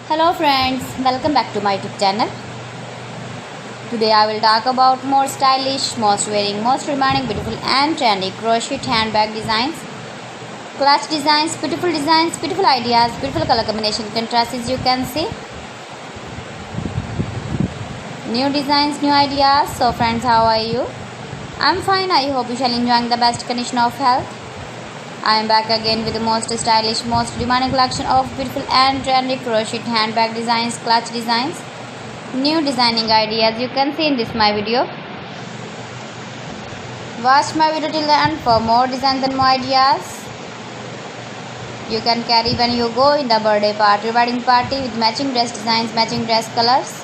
Hello friends, welcome back to my YouTube channel. Today I will talk about more stylish, most wearing, most demanding, beautiful and trendy crochet handbag designs, clutch designs, beautiful ideas, beautiful color combination contrasts as you can see. New designs, new ideas. So friends, how are you? I'm fine. I hope you shall enjoying the best condition of health. I am back again with the most stylish, most demanding collection of beautiful and trendy crochet handbag designs, clutch designs, new designing ideas you can see in this my video. Watch my video till the end for more designs and more ideas. You can carry when you go in the birthday party, wedding party with matching dress designs, matching dress colors.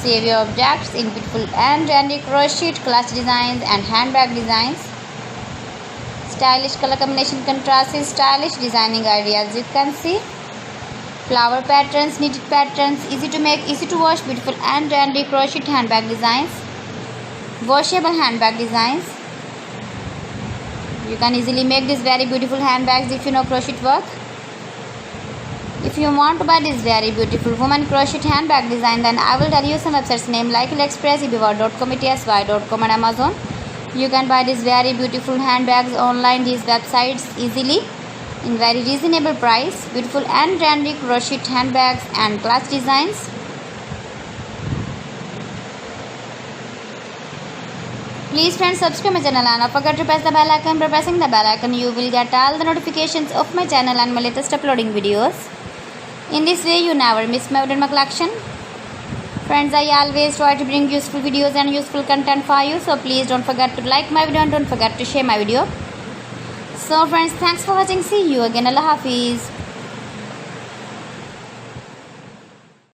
Save your objects in beautiful and trendy crochet clutch designs and handbag designs. Stylish color combination contrasts, stylish designing ideas you can see. Flower patterns, knitted patterns, easy to make, easy to wash, beautiful and trendy crochet handbag designs, washable handbag designs. You can easily make these very beautiful handbags if you know crochet work. If you want to buy this very beautiful woman crochet handbag design, then I will tell you some websites name like AliExpress, eBay.com, etsy.com and Amazon. You can buy these very beautiful handbags online, these websites easily in very reasonable price. Beautiful and trendy crochet handbags and clutch designs. Please friends, subscribe my channel and don't forget to press the bell icon. By pressing the bell icon you will get all the notifications of my channel and my latest uploading videos. In this way you never miss my collection. Friends, I always try to bring useful videos and useful content for you. So please don't forget to like my video and don't forget to share my video. So friends, thanks for watching. See you again. Allah Hafiz.